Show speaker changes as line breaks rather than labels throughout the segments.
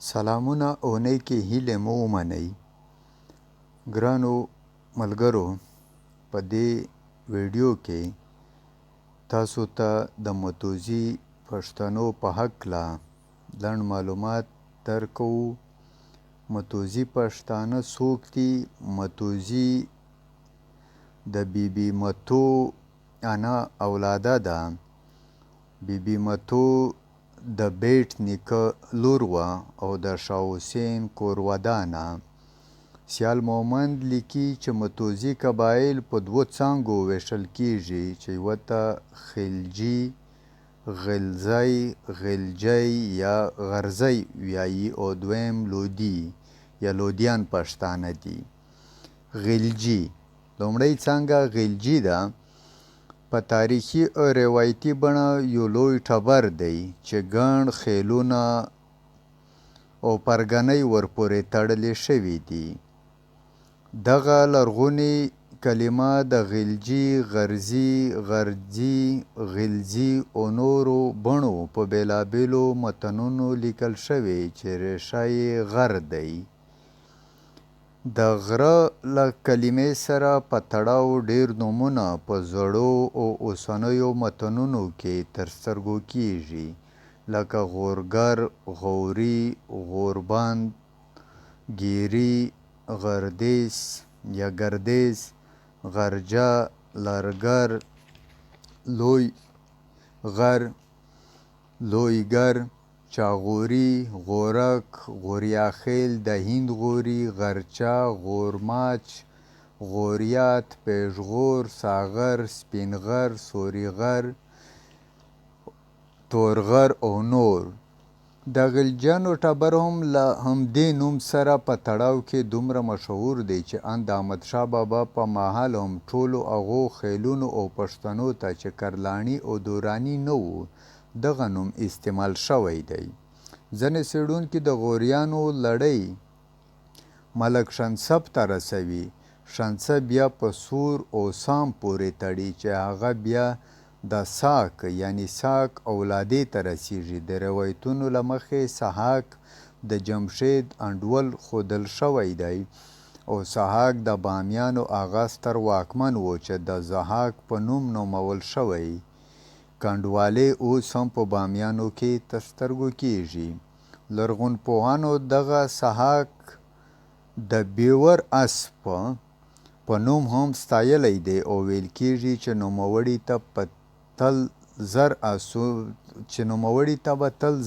سلامونه او نیکې هیلې مو ومنئ. ګرانو ملګرو، په دې ویډیو کې تاسو ته د متوزي پښتنو په هکله لنډ معلومات درکوو. متوزي پښتانه څوک دي؟ متوزي د بیبي متو انا اولاده ده. بیبي متو د بیټ نیکه لور وه او د شاه حسین کورودانه. سیال مومند لیکي چې متوزي قبایل په دوو څانګو ویشل کیږي چې یوه ته خلجي، غلزی، غلجی یا غرزی وایي او دویم لودي یا لودیان پښتانه دي. غلجي لومړی څانګه غلجي ده. په تاریخي او روایتي بڼه یو لوی ټبر دی چې ګڼ خیلونه او پرګنۍ ورپورې تړلې شوي دي. دغه لرغونې کلمه د غلجي، غرزي، غرجي، غلزي او نورو بڼو په بېلابېلو متنونو لیکل شوې چې ریښه یې غر دی. د غره له کلمې سره په تړاو ډېر نومونه په زړو او اوسنیو متنونو کې تر سترګو کېږي، لکه غورګر، غوري، غوربند، ګیري، غردیس یا ګردیز، غرجه، لرګر، لوی غر، لویګر، چاغوري، غورک، غوریاخیل، د هند غوري، غرچه، غورماچ، غوریات، پیشغور، ساغر، سپینغر، سوریغر، تورغر او نور. د غلجیانو ټبر هم له همدې نوم سره په تړاو کې دومره مشهور دی چې ان د احمدشاه بابا په مهال هم ټولو هغو خیلونو او پښتنو ته چې کرلاني او دوراني نه وو دغه نوم استعمال شوی دی. ځینې څېړونکي د غوریانو لړۍ ملک شنسب ته رسوي. شنسب بیا په سور او سام پورې تړي چې هغه بیا د ساک یعنی ساک اولادې ته رسیږي. د روایتونو له مخې سحاک د جمشید انډول ښودل شوی دی او سحاک د بامیانو هغه ستر واکمن و چې د ضحاک په نوم نومول شوی. کنډوالې اوس هم په بامیانو کې تر سترګو کېږي. لرغونپوهانو دغه سحاک د بیور اسپ په نوم هم ستایلی دی او ویل کېږي چې نوموړي ته به تل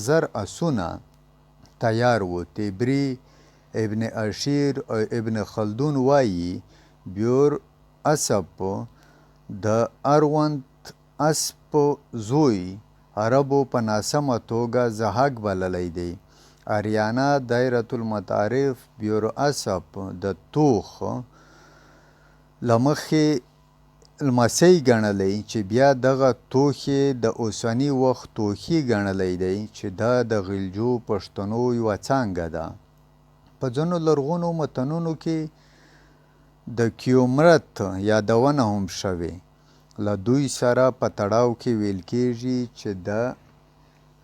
زر اسونه تیار وو. تبري، ابن اشیر او ابن خلدون وایي بیور اسپ د اروند اسپ زوی عربو په ناسمه توګه ضحاک بللی دی. اریانا دایرة المعارف بیور اسپ د توخ له مخې لمسی ګڼلی چې بیا دغه توخ یې د اوسني وخت توخي ګڼلی دی چې دا د غلجو پښتنو یوه څانګه ده. په ځینو لرغونو متنونو کې د کیومرت یادونه هم شوې. له دوی سره په تړاو کې ویل کېږي چې د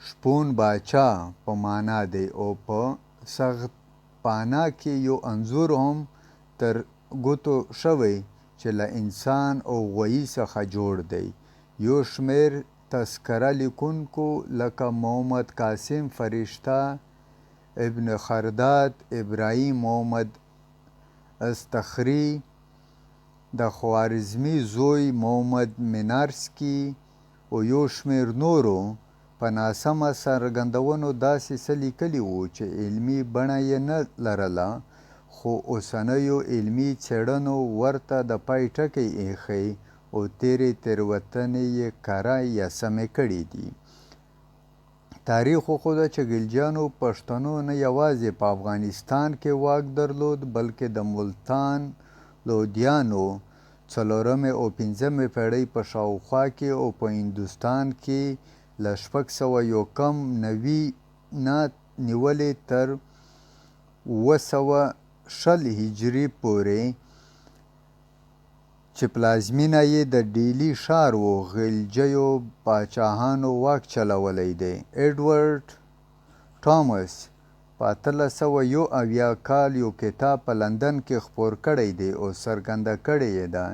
شپون باچا په معنا دی او په سغپانه کې یو انځور هم تر ګوتو شوی چې له انسان او غویي څخه جوړ دی. یو شمېر تذکره لیکونکو لکه محمد قاسم فرشته، ابن خرداد، ابراهیم محمد استخري، د خوارزمي زوی محمد منارسکي او یو شمېر نورو په ناسمه څرګندونو داسې څه لیکلي وو چې علمي بڼه یې نه لرله، خو اوسنیو علمي څېړنو ورته د پای ټکی ایښی او تېرې تېروتنې یې کره یا سمې کړي دي. تاریخ وښوده چې غلجیانو پښتنو نه یوازې په افغانستان کې واک درلود بلکې د ملتان لودیانو څلورمې او پنځمې پېړۍ په شاوخوا کې او په هندوستان کې له 691 نه نیولې تر 720 هجري پورې چې پلازمینه یې د ډیلي ښار و غلجیو پاچاهانو واک چلولی دی. ایډورډ ټامس په 1871 کال یو کتاب په لندن کې خپور کړی دی او څرګنده کړې یې ده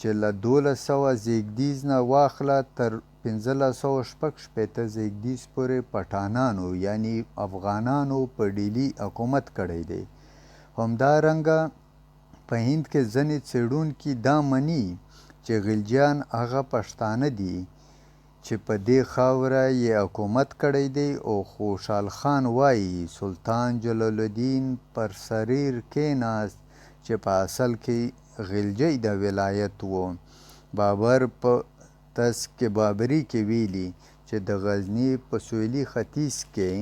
چې له 1200 زیږدیز نه واخله تر 1566 زیږدیز پورې پټانانو یعنی افغانانو په ډیلي حکومت کړی دی. همدارنګه په هند کې ځینې څېړونکي دا مني چې غلجیان هغه پښتانه دي چې په دې خاوره یې حکومت کړی دی او خوشحال خان وایي سلطان جلال الدین پر سریر کېناست چې په اصل کې غلجی د ولایت و. بابر په تذکرة بابري کې ویلي چې د غزني په سویلي ختیځ کې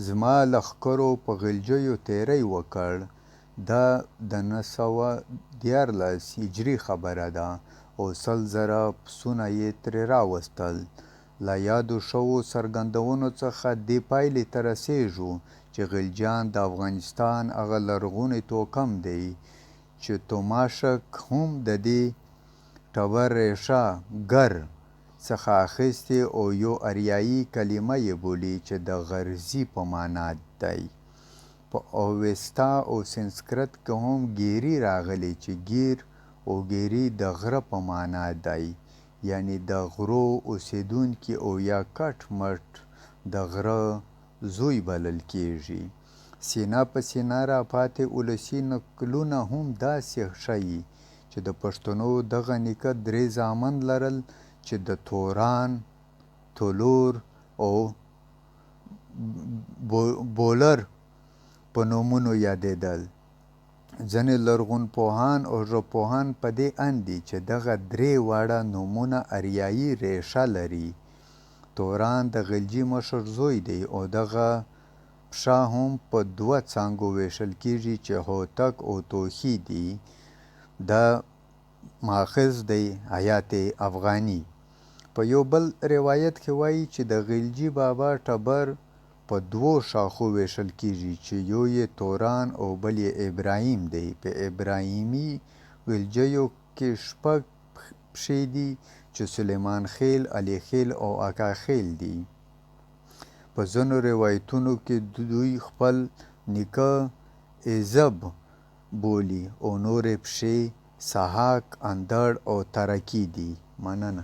زما لښکرو په غلجیو تیری وکړ. دا د 914 هجري خبره ده او 100,000 پسونه یې ترې راوستل. له یادو شوو څرګندونو څخه دې پایلې ته رسېږو چې غلجیان د افغانستان هغه لرغونی توکم دی چې توماشک هم د دې ټبر ریښه ګر څخه اخیستې او یو اریایي کلمه یې بولي چې د غرزي په معنا دی. په اوستا او سنسکرت کې هم ګیري راغلی چې ګیر او ګیري د غره په معنا دی یعنی د غرو اوسیدونکي او یا کټ مټ د غره زوی بلل کیږي. سینه په سینه راپاتې ولسي نکلونه هم داسې ښیي چې د پښتنو دغه نیکه 3 زامن لرل چې د توران، تولور او بولر په نومونو یادېدل. ځینې لرغونپوهان او ژبپوهان په دې اند دي چې دغه 3 واړه نومونه اریایي ریښه لري. توران د غلجي مشر زوی دی او دغه پښه هم په 2 څانګو ویشل کیږي چې هوتک او توخي دي. دا ماخذ دی حیات افغاني. په یو بل روایت کې وایي چې د غلجي بابا ټبر په 2 شاخو ویشل کیږي چې یو یې توران او بل یې ابراهیم دی. په ابراهیمي غلجیو کې 6 پښې دي چې سلیمان خیل، علي خیل او اکا خیل دي. په ځینو روایتونو کې دوی خپل نیکه ایزب بولي او نورې پښې سحاک، اندړ او ترکي دي. مننه.